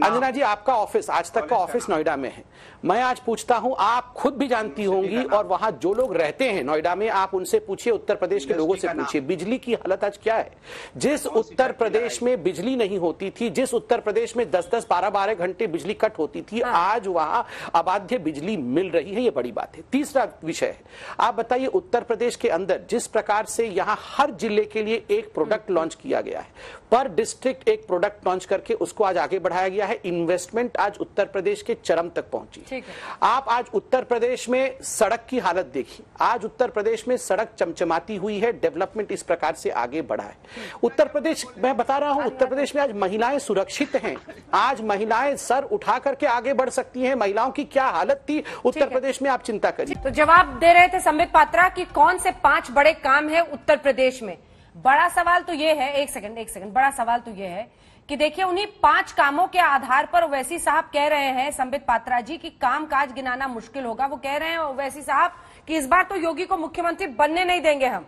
अंजना जी, आपका ऑफिस आज तक का ऑफिस नोएडा में है। मैं आज पूछता हूं, आप खुद भी जानती होंगी और वहां जो लोग रहते हैं नोएडा में, आप उनसे पूछिए, उत्तर प्रदेश के लोगों से पूछिए, बिजली की हालत आज क्या है। जिस उत्तर प्रदेश में बिजली नहीं होती थी, जिस उत्तर प्रदेश में 10-10, 12-12 घंटे बिजली कट होती थी, आज वहां अबाध्य बिजली मिल रही है, ये बड़ी बात है। तीसरा विषय है, आप बताइए उत्तर प्रदेश के अंदर जिस प्रकार से यहां हर जिले के लिए एक प्रोडक्ट लॉन्च किया गया है, पर डिस्ट्रिक्ट एक प्रोडक्ट लॉन्च करके उसको आज आगे बढ़ाया गया है। इन्वेस्टमेंट आज उत्तर प्रदेश के चरम तक पहुंची है। आप आज उत्तर प्रदेश में सड़क की हालत देखिए, आज उत्तर प्रदेश में सड़क चमचमाती हुई है, डेवलपमेंट इस प्रकार से आगे बढ़ा है। उत्तर प्रदेश, मैं बता रहा हूं, उत्तर प्रदेश में आज महिलाएं सुरक्षित हैं, आज महिलाएं सर उठा करके आगे बढ़ सकती हैं। महिलाओं की क्या हालत थी उत्तर प्रदेश में, आप चिंता करिए। तो जवाब दे रहे थे संबित पात्रा कि कौन से 5 बड़े काम है उत्तर प्रदेश में। बड़ा सवाल तो ये है, एक सेकंड, बड़ा सवाल तो ये है कि देखिए उन्हीं 5 कामों के आधार पर ओवैसी साहब कह रहे हैं, संबित पात्रा जी, कि काम काज गिनाना मुश्किल होगा। वो कह रहे हैं ओवैसी साहब कि इस बार तो योगी को मुख्यमंत्री बनने नहीं देंगे हम।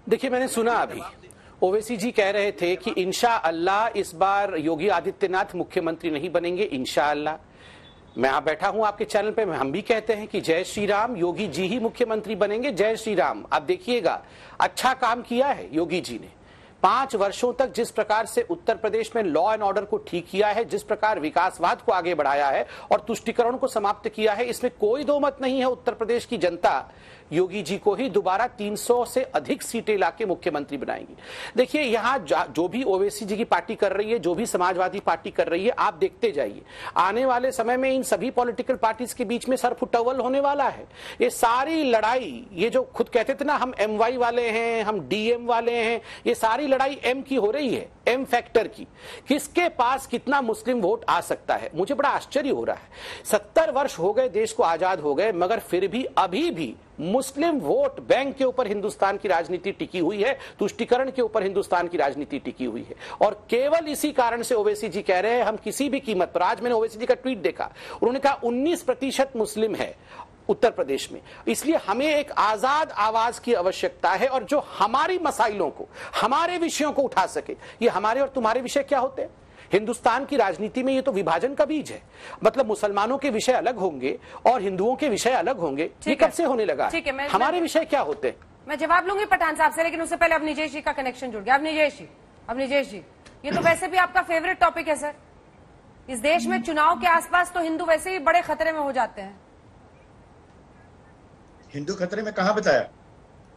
देखिए, मैंने सुना अभी ओवैसी जी कह रहे थे कि इंशाअल्लाह इस बार योगी आदित्यनाथ मुख्यमंत्री नहीं बनेंगे, इंशाअल्लाह। मैं आप बैठा हूं आपके चैनल पे, हम भी कहते हैं कि जय श्री राम, योगी जी ही मुख्यमंत्री बनेंगे, जय श्री राम। आप देखिएगा, अच्छा काम किया है योगी जी ने। 5 वर्षों तक जिस प्रकार से उत्तर प्रदेश में लॉ एंड ऑर्डर को ठीक किया है, जिस प्रकार विकासवाद को आगे बढ़ाया है और तुष्टिकरण को समाप्त किया है, इसमें कोई दो मत नहीं है। उत्तर प्रदेश की जनता योगी जी को ही दोबारा 300 से अधिक सीटें लाके मुख्यमंत्री बनाएंगी। देखिए, यहां जो भी ओवैसी जी की पार्टी कर रही है, जो भी समाजवादी पार्टी कर रही है, आप देखते जाइए आने वाले समय में इन सभी पॉलिटिकल पार्टीज के बीच में सरफुटवल होने वाला है। ये सारी लड़ाई, ये जो खुद कहते थे ना हम MY वाले हैं, हम DM वाले हैं, ये सारी लड़ाई M की हो रही है, M फैक्टर की। किसके पास कितना मुस्लिम वोट आ सकता है, मुझे बड़ा आश्चर्य हो रहा है। 70 वर्ष हो गए देश को आजाद हो गए, मगर फिर भी अभी भी मुस्लिम वोट बैंक के ऊपर हिंदुस्तान की राजनीति टिकी हुई है, तुष्टिकरण के ऊपर हिंदुस्तान की राजनीति टिकी हुई है। और केवल इसी कारण से ओवैसी जी कह रहे हैं हम किसी भी कीमत पर, आज मैंने ओवैसी जी का ट्वीट देखा, उन्होंने कहा 19% मुस्लिम है उत्तर प्रदेश में, इसलिए हमें एक आजाद आवाज की आवश्यकता है और जो हमारी मसाइलों को, हमारे विषयों को उठा सके। ये हमारे और तुम्हारे विषय क्या होते हैं? हिंदुस्तान की राजनीति में ये तो विभाजन का बीज है। मतलब मुसलमानों के विषय अलग होंगे और हिंदुओं के विषय अलग होंगे, ये कब से होने लगा? हमारे विषय क्या होते हैं? मैं जवाब लूंगी पठान साहब से, लेकिन उससे पहले अवनिजेश जी का कनेक्शन जुड़ गया। अवनिजेश जी, ये तो वैसे भी आपका फेवरेट टॉपिक है सर। इस देश में चुनाव के आसपास तो हिंदू वैसे ही बड़े खतरे में हो जाते हैं। हिंदू खतरे में कहाँ बताया?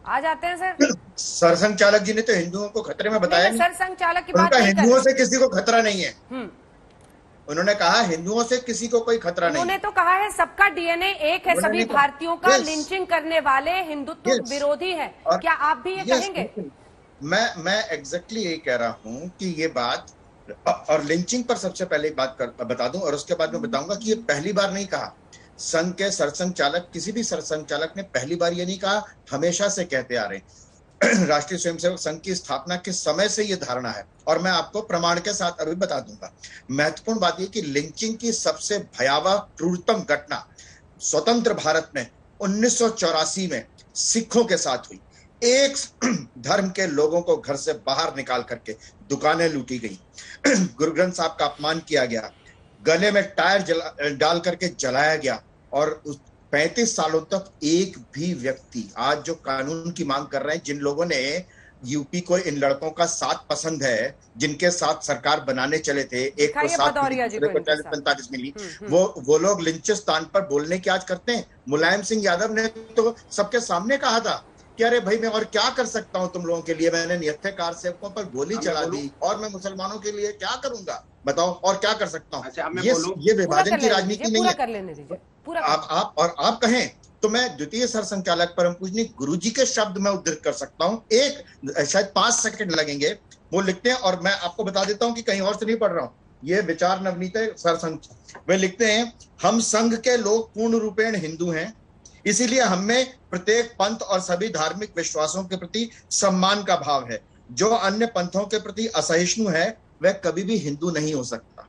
आ जाते हैं सर। सरसंघ चालक जी ने तो हिंदुओं को खतरे में बताया नहीं। सरसंघ चालक की बात नहीं, हिंदुओं से किसी को खतरा नहीं है। उन्होंने कहा हिंदुओं से किसी को कोई खतरा नहीं। उन्होंने तो कहा है सबका DNA एक है, सभी भारतीयों का। लिंचिंग करने वाले हिंदुत्व विरोधी हैं। क्या आप भी ये कहेंगे? मैं एग्जैक्टली यही कह रहा हूँ कि ये बात, और लिंचिंग पर सबसे पहले बात बता दूं और उसके बाद मैं बताऊंगा कि ये पहली बार नहीं कहा। संघ के सरसंघ चालक, किसी भी सरसंघ चालक ने पहली बार ये नहीं कहा, हमेशा से कहते आ रहे हैं। राष्ट्रीय स्वयंसेवक संघ की स्थापना के समय से ये धारणा है और मैं आपको प्रमाण के साथ अभी बता दूंगा। महत्वपूर्ण बात यह कि लिंचिंग की सबसे भयावह क्रूरतम घटना स्वतंत्र भारत में 1984 में सिखों के साथ हुई। एक धर्म के लोगों को घर से बाहर निकाल करके दुकानें लूटी गई, गुरु ग्रंथ साहब का अपमान किया गया, गले में टायर डाल करके जलाया गया और उस 35 सालों तक एक भी व्यक्ति, आज जो कानून की मांग कर रहे हैं, जिन लोगों ने यूपी को इन लड़कों का साथ पसंद है, जिनके साथ सरकार बनाने चले थे, एक को 7 मिली, दूसरे को 40-45 मिली, वो लोग लिंचिस्तान पर बोलने की आज करते हैं। मुलायम सिंह यादव ने तो सबके सामने कहा था कि अरे भाई मैं और क्या कर सकता हूं तुम लोगों के लिए, मैंने निहत्थे कार सेवकों पर गोली चला दी और मैं मुसलमानों के लिए क्या करूंगा, बताओ और क्या कर सकता हूं। ये विभाजन की राजनीति नहीं है। आप कहें तो मैं द्वितीय सरसंचालक परम पूजनीय गुरुजी के शब्द में उद्धृत कर सकता हूं। एक शायद 5 सेकंड लगेंगे, वो लिखते हैं और मैं आपको बता देता हूं कि कहीं और से नहीं पढ़ रहा हूं, ये विचार नवनीत सरसंघ। वे लिखते हैं, हम संघ के लोग पूर्ण रूपेण हिंदू हैं, इसीलिए हमें प्रत्येक पंथ और सभी धार्मिक विश्वासों के प्रति सम्मान का भाव है। जो अन्य पंथों के प्रति असहिष्णु है वह कभी भी हिंदू नहीं हो सकता।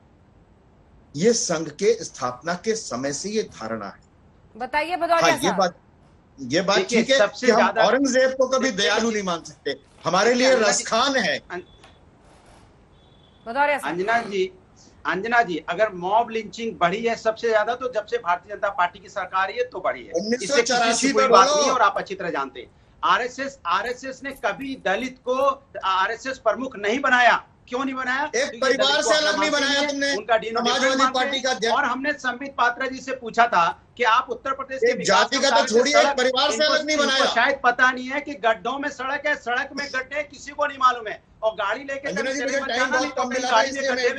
ये संघ के स्थापना के समय से ये धारणा है। बताइए भदौरिया साहब। ये बात ठीक है कि हम औरंगजेब को कभी दयालु नहीं मान सकते, हमारे लिए रसखान है। अंजना जी, अगर मॉब लिंचिंग बढ़ी है सबसे ज्यादा तो जब से भारतीय जनता पार्टी की सरकार है तो बढ़ी है, इससे किसी की कोई बात नहीं और आप अच्छी तरह जानते हैं। आरएसएस ने कभी दलित को आरएसएस प्रमुख नहीं बनाया, क्यों नहीं बनाया? एक परिवार से अलग नहीं बनाया तुमने, उनका समाजवादी पार्टी का अध्यक्ष। और हमने संबित पात्रा जी से पूछा था कि आप उत्तर प्रदेश के जाति का तो छोड़िए, एक परिवार से अलग नहीं बनाया। शायद पता नहीं है कि गड्ढों में सड़क है, सड़क में गड्ढे, किसी को नहीं मालूम है, और गाड़ी लेके गाड़ी में गड्ढे में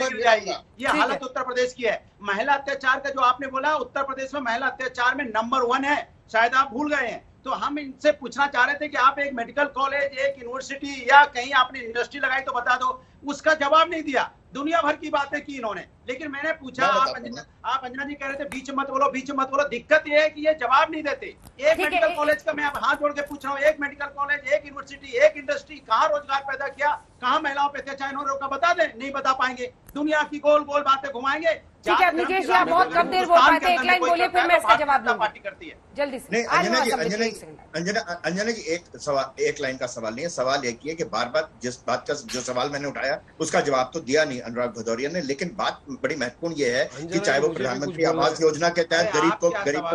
गिर जाएगी। ये हालत उत्तर प्रदेश की है। महिला अत्याचार का जो आपने बोला, उत्तर प्रदेश में महिला अत्याचार में नंबर 1 है, शायद आप भूल गए हैं। तो हम इनसे पूछना चाह रहे थे कि आप एक मेडिकल कॉलेज, एक यूनिवर्सिटी या कहीं आपने इंडस्ट्री लगाई तो बता दो। उसका जवाब नहीं दिया। दुनिया भर की बातें की इन्होंने, लेकिन मैंने पूछा, आप अंजना जी कह रहे थे बीच मत बोलो, बीच मत बोलो। दिक्कत ये है कि ये जवाब नहीं देते। एक मेडिकल कॉलेज का मैं अब हाथ जोड़ के पूछ रहा हूँ, एक मेडिकल कॉलेज, एक यूनिवर्सिटी, एक इंडस्ट्री, कहाँ रोजगार पैदा किया, कहाँ महिलाओं पे अत्याचार इन्होंने रोका? बता दें, नहीं बता पाएंगे। दुनिया की गोल गोल बातें घुमाएंगे। ठीक है निकेश जी, आप बहुत कम देर बोल पाते हैं, एक लाइन बोलिए फिर मैं इसका जवाब दूंगा। पार्टी करती है जल्दी से। नहीं अंजना जी, एक सवाल, एक लाइन का सवाल नहीं है। सवाल एक ही है कि बार बार जिस बात का जो सवाल मैंने उठाया उसका जवाब तो दिया नहीं अनुराग भदौरिया ने, लेकिन बात बड़ी महत्वपूर्ण ये है कि चाहे वो प्रधानमंत्री आवास योजना के तहत गरीब को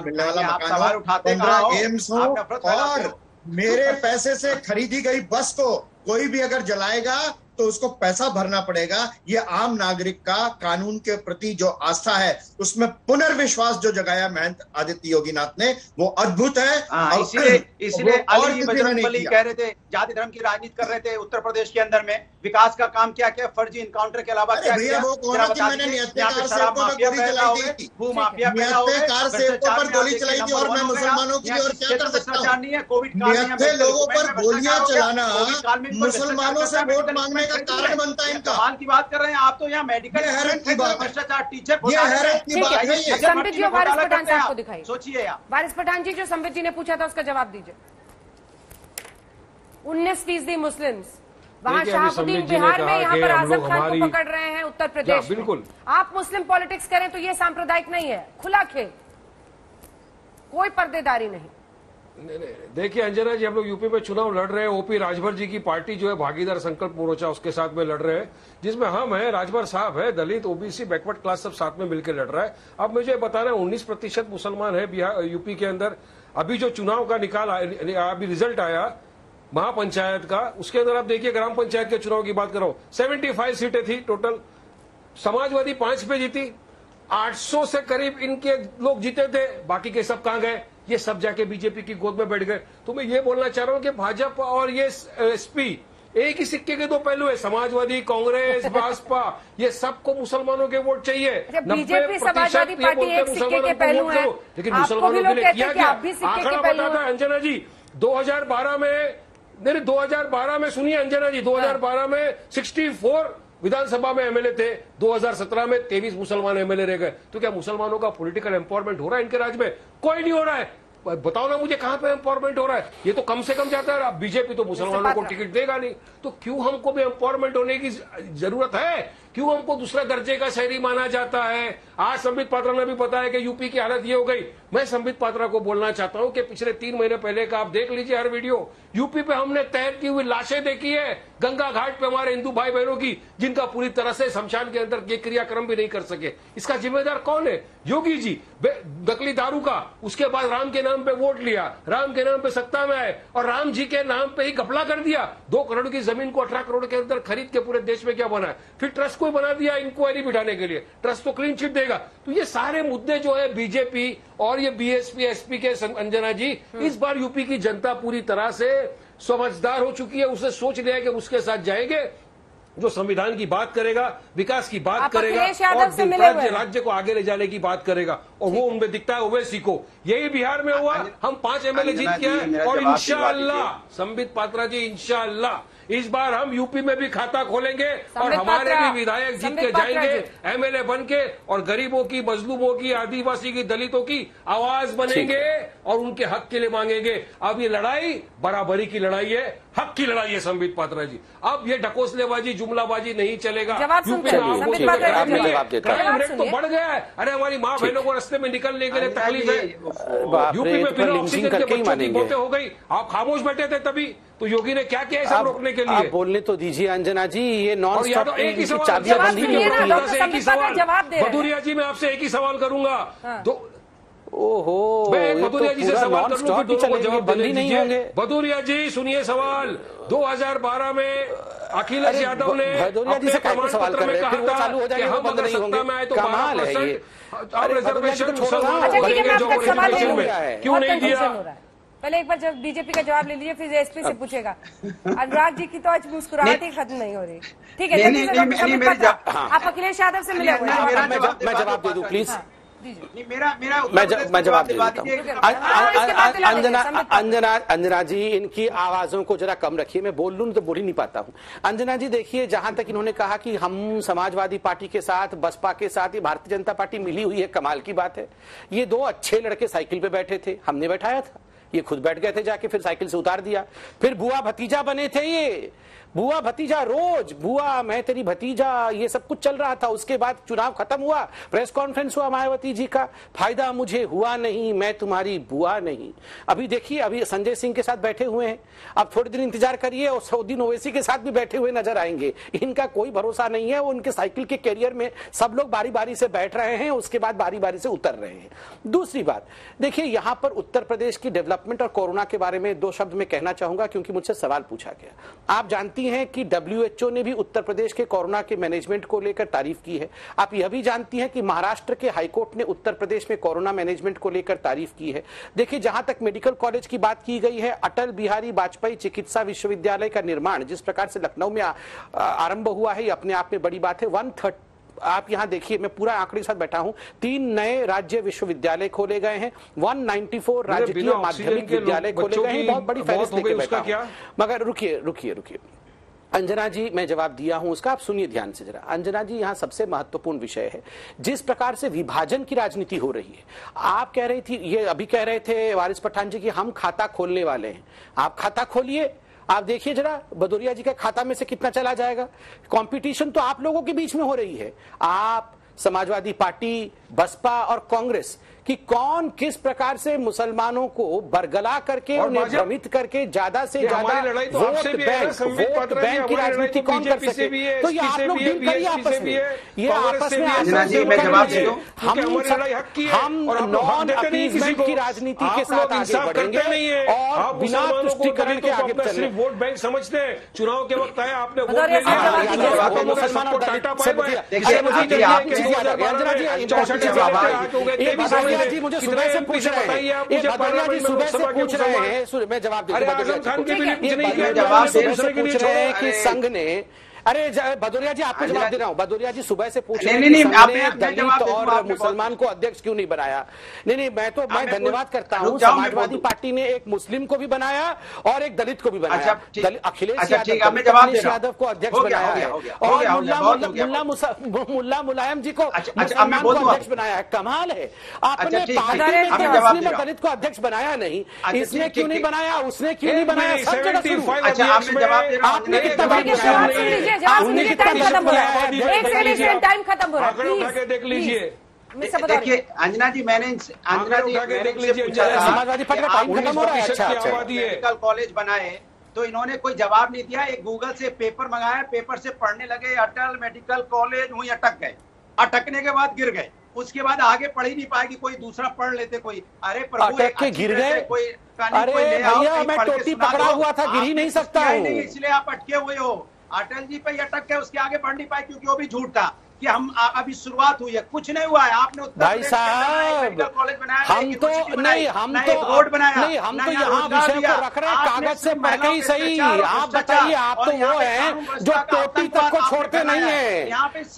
मिलने वाला मकान हो, 15 एम्स हो, और मेरे पैसे से खरीदी गई बस को कोई भी अगर जलाएगा तो उसको पैसा भरना पड़ेगा। ये आम नागरिक का कानून के प्रति जो आस्था है, उसमें पुनर्विश्वास जो जगाया महंत आदित्य योगीनाथ ने, वो अद्भुत है। इसलिए अली बजरंगबली कह रहे थे, जाति धर्म की राजनीति कर रहे थे उत्तर प्रदेश के अंदर में। विकास का काम क्या क्या, फर्जी इनकाउंटर के अलावा क्या किया? पर गोली चलाई थी और मैं मुसलमानों की और क्या कर सकता हूँ? कोविड लोगों पर गोलियां चलाना मुसलमानों से वोट मांगने का कारण बनता है इनका। सवाल की बात कर रहे हैं आप, तो यहाँ मेडिकल भ्रष्टाचार, टीचर संबित जी वारिस पठान साहब को दिखाइए। सोचिए आप, वारिस पठान जी, जो संबित जी ने पूछा था उसका जवाब दीजिए। 19% मुस्लिम्स, वहाँ शहाबुद्दीन बिहार में, यहाँ पर आजम खान को पकड़ रहे हैं उत्तर प्रदेश में। बिल्कुल, आप मुस्लिम पॉलिटिक्स करें तो ये सांप्रदायिक नहीं है, खुला खेल, कोई पर्देदारी नहीं। देखिए अंजना जी, हम लोग यूपी में चुनाव लड़ रहे हैं। ओपी राजभर जी की पार्टी जो है भागीदार संकल्प मोर्चा, उसके साथ में लड़ रहे हैं, जिसमें हम हैं, राजभर साहब है, दलित, ओबीसी, बैकवर्ड क्लास सब साथ में मिलकर लड़ रहा है। अब मुझे बता रहे हैं 19% मुसलमान है बिहार, यूपी के अंदर। अभी जो चुनाव का अभी रिजल्ट आया महापंचायत का, उसके अंदर आप देखिए, ग्राम पंचायत के चुनाव की बात कर रहा हूं, 75 सीटें थी टोटल। समाजवादी 5 पे जीती, 800 से करीब इनके लोग जीते थे, बाकी के सब कहां गए? ये सब जाके बीजेपी की गोद में बैठ गए। तो मैं ये बोलना चाह रहा हूं कि भाजपा और ये एसपी एक ही सिक्के के दो पहलू है। समाजवादी, कांग्रेस, भाजपा, ये सबको मुसलमानों के वोट चाहिए। बीजेपी समाजवादी पार्टी एक सिक्के के पहलू है, लेकिन मुसलमानों के लिए किया क्या? आंकड़ा बताता है अंजना जी, 2012 में सुनिए अंजना जी, 2012 में 64 विधानसभा में एमएलए थे, 2017 में 23 मुसलमान एमएलए रह गए। तो क्या मुसलमानों का पॉलिटिकल एम्पावरमेंट हो रहा है इनके राज्य में? कोई नहीं हो रहा है। बताओ ना मुझे, कहां पे एम्पावरमेंट हो रहा है? ये तो कम से कम जाता है। अब बीजेपी तो मुसलमानों को टिकट देगा नहीं, तो क्यों हमको भी एम्पावरमेंट होने की जरूरत है? क्यों हमको दूसरा दर्जे का शहरी माना जाता है? आज संबित पात्रा ने भी बताया कि यूपी की हालत ये हो गई। मैं संबित पात्रा को बोलना चाहता हूं कि पिछले 3 महीने पहले का आप देख लीजिए हर वीडियो, यूपी पे हमने तैरती हुई लाशें देखी है गंगा घाट पे हमारे हिंदू भाई बहनों की, जिनका पूरी तरह से शमशान के अंदर ये क्रियाक्रम भी नहीं कर सके। इसका जिम्मेदार कौन है? योगी जी। नकली दारू का, उसके बाद राम के नाम पे वोट लिया, राम के नाम पे सत्ता में आए और राम जी के नाम पे ही घपला कर दिया। 2 करोड़ की जमीन को 18 करोड़ के अंदर खरीद के पूरे देश में क्या बना है? फिर ट्रस्ट को बना दिया इंक्वायरी बिठाने के लिए। ट्रस्ट तो क्लीन चिट देगा। तो ये सारे मुद्दे जो है बीजेपी और ये बीएसपी एसपी के, अंजना जी, इस बार यूपी की जनता पूरी तरह से समझदार हो चुकी है। उसे सोच लिया कि उसके साथ जाएंगे जो संविधान की बात करेगा, विकास की बात करेगा और राज्य को आगे ले जाने की बात करेगा, और वो उनमें दिखता है ओवैसी को। यही बिहार में हुआ, हम 5 एमएलए जीत के हैं और इंशाअल्लाह संबित पात्रा जी, इंशाअल्लाह इस बार हम यूपी में भी खाता खोलेंगे और हमारे भी विधायक जीत के जाएंगे एमएलए बन के, और गरीबों की, मजलूमों की, आदिवासी की, दलितों की आवाज बनेंगे और उनके हक के लिए मांगेंगे। अब ये लड़ाई बराबरी की लड़ाई है, हक की लड़ाई है संबित पात्रा जी। अब ये ढकोसलेबाजी, जुमलाबाजी नहीं चलेगा। क्राइम रेट तो बढ़ गया है। अरे हमारी माँ बहनों को रास्ते में निकलने के लिए तकलीफ है। यूपी में बिना ऑक्सीजन के बच्चों की मौतें हो गई। आप खामोश बैठे थे तभी, तो योगी ने क्या किया सब रोकने के लिए? आप बोलने तो दीजिए अंजना जी, ये नॉन स्टॉप एक ही सवाल, भदौरिया जी, मैं आपसे एक ही सवाल करूंगा। ओहो, मैं भदौरिया जी से सवाल करूंगा, जवाब बंद नहीं होंगे। भदौरिया जी सुनिए सवाल, 2012 में अखिलेश यादव ने भदौरिया जी से कैसे सवाल कर रहे हैं, फिर वो चालू हो जाएंगे, वो बंद नहीं होंगे। कमाल है ये। रिजर्वेशन क्यों नहीं दिया? पहले एक बार जब बीजेपी का जवाब ले लीजिए, फिर एसपी से पूछेगा। अनुराग जी की तो आज मुस्कुराहट ही खत्म नहीं हो रही। ठीक है, आप अखिलेश यादव से मिले हुए हैं। मैं जवाब दे दूं प्लीज। मैं जवाब दे देता हूँ। अंजना जी, इनकी आवाजों को जरा कम रखिए, मैं बोल लूं तो बोल ही नहीं पाता हूँ। अंजना जी देखिए, जहां तक इन्होंने कहा कि हम समाजवादी पार्टी के साथ, बसपा के साथ, ये भारतीय जनता पार्टी मिली हुई है, कमाल की बात है। ये दो अच्छे लड़के साइकिल पे बैठे थे, हमने बैठाया था, ये खुद बैठ गए थे जाके, फिर साइकिल से उतार दिया। फिर बुआ भतीजा बने थे, ये बुआ भतीजा, रोज बुआ मैं तेरी भतीजा, ये सब कुछ चल रहा था। उसके बाद चुनाव खत्म हुआ, प्रेस कॉन्फ्रेंस हुआ मायावती जी का, फायदा मुझे हुआ नहीं, मैं तुम्हारी बुआ नहीं। अभी देखिए, अभी संजय सिंह के साथ बैठे हुए हैं, अब थोड़े दिन इंतजार करिए और सऊदीन ओवैसी के साथ भी बैठे हुए नजर आएंगे। इनका कोई भरोसा नहीं है, वो उनके साइकिल के कैरियर में सब लोग बारी बारी से बैठ रहे हैं, उसके बाद बारी बारी से उतर रहे हैं। दूसरी बात देखिए, यहां पर उत्तर प्रदेश की डेवलपमेंट और कोरोना के बारे में दो शब्द में कहना चाहूंगा, क्योंकि मुझसे सवाल पूछा गया। आप जानती हैं कि WHO ने भी उत्तर प्रदेश के कोरोना के मैनेजमेंट को लेकर तारीफ की है। आप यह भी जानती हैं कि महाराष्ट्र के हाईकोर्ट ने उत्तर प्रदेश में कोरोना मैनेजमेंट को लेकर तारीफ की है। देखिए, जहां तक मेडिकल कॉलेज की बात की गई है, अटल बिहारी वाजपेयी चिकित्सा विश्वविद्यालय का निर्माण जिस प्रकार से लखनऊ में आरंभ हुआ है, अपने आप में बड़ी बात है। 130 आप यहां देखिए, मैं पूरा आंकड़े के साथ बैठा हूं, 3 नए राज्य विश्वविद्यालय खोले गए हैं, 194 राजकीय माध्यमिक विद्यालय खोले गए हैं। बहुत बड़ी फहरिस्त लेके बैठा हूं। मगर रुकिए अंजना जी, मैं जवाब दिया हूं उसका, आप सुनिए ध्यान से जरा। अंजना जी, यहां सबसे महत्वपूर्ण विषय है जिस प्रकार से विभाजन की राजनीति हो रही है। आप कह रही थी, ये अभी कह रहे थे वारिस पठान जी कि हम खाता खोलने वाले हैं। आप खाता खोलिए, आप देखिए जरा भदौरिया जी के खाता में से कितना चला जाएगा। कंपटीशन तो आप लोगों के बीच में हो रही है, आप, समाजवादी पार्टी, बसपा और कांग्रेस, कि कौन किस प्रकार से मुसलमानों को बरगला करके, उन्हें भ्रमित करके ज्यादा से ज्यादा वोट बैंक की राजनीति कौन कर सके। तो ये आप लोग डील करिए आपस में, ये आपस में हम नॉन अपीजमेंट की राजनीति के साथ आगे बढ़ेंगे और बिना तुष्टीकरण के आगे चलेंगे। वोट बैंक समझते हैं, चुनाव के वक्त आए, आपने वोट ले लिया, मुसलमान और दलित जी मुझे सुबह से पूछ रहे हैं, भदौरिया जी सुबह से पूछ रहे हैं, मैं जवाब दे रहे हैं कि संघ ने, अरे भदौरिया जी आपको जवाब दे रहा हूँ। भदौरिया जी सुबह से पूछ रहे हैं दलित और मुसलमान को अध्यक्ष क्यों नहीं बनाया। नहीं, मैं धन्यवाद करता हूँ, समाजवादी पार्टी ने एक मुस्लिम को भी बनाया और एक दलित को भी बनाया। अखिलेश यादव को अध्यक्ष बनाया है और मुल्ला मुलायम जी को मुसलमान को अध्यक्ष बनाया है। कमाल है, आपने पार्टी में मुस्लिम और दलित को अध्यक्ष बनाया नहीं, इसने क्यों नहीं बनाया, उसने क्यों नहीं बनाया, सब जगह आपने कितना टाइम खत्म हो रहा है, टाइम खत्म हो रहा है, देख लीजिए। देखिए अंजना जी, मैंने समाजवादी पार्टी का टाइम खत्म हो रहा है। अच्छा, मेडिकल कॉलेज बनाए तो इन्होंने कोई जवाब नहीं दिया। एक गूगल से पेपर मंगाया, पेपर से पढ़ने लगे, अटल मेडिकल कॉलेज, वहीं अटक गए। अटकने के बाद गिर गए, उसके बाद आगे पढ़ ही नहीं पाएगी, कोई दूसरा पढ़ लेते कोई। अरे प्रभु, अटक के गिर गए, कोई अरे भैया मैं टोपी पकड़ा हुआ था, गिर ही नहीं सकता हूँ, इसलिए आप अटके हुए हो। अटल जी पे अटक गए, उसके आगे बढ़ नहीं पाए क्योंकि वो भी झूठ था कि हम अभी शुरुआत हुई है, कुछ नहीं हुआ है। आपने भाई साहब, कॉलेज बनाया, हम तो नहीं, हम तो रोड बनाया नहीं, हम तो यहाँ विषय को रख रहे हैं कागज से पढ़ के ही सही। आप बताइए, आप तो वो हैं जो टोपी तक को छोड़ते नहीं है,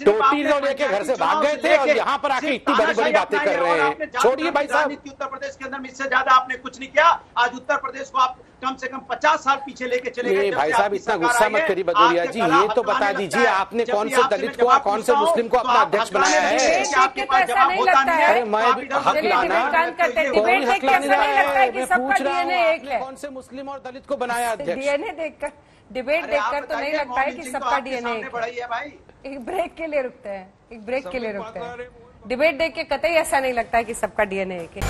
टोपी को लेके घर से भाग गए थे और यहाँ पर आके इतनी बड़ी बड़ी बातें कर रहे हैं। छोड़िए भाई साहब, उत्तर प्रदेश के अंदर इससे ज्यादा आपने कुछ नहीं किया। आज उत्तर प्रदेश को आप कम से कम 50 साल पीछे लेके चले गए। भाई साहब इतना गुस्सा मत करिए भदौरिया जी, ये तो बता दीजिए आपने कौन से दलित को, कौन से मुस्लिम को अपना अध्यक्ष बनाया है। आपके पास जवाब होता नहीं अरे मैं हक लाना, डिबेट देख के ऐसा नहीं लगता है कि सबका डीएनए एक है। कौन से मुस्लिम और दलित को बनाया अध्यक्ष? डीएनए देखकर, डिबेट देखकर तो नहीं लगता है कि सबका डीएनए एक है। एक ब्रेक के लिए रुकते हैं, एक ब्रेक के लिए रुकते हैं। डिबेट देख के कतई ऐसा नहीं लगता है कि सबका डीएनए एक है।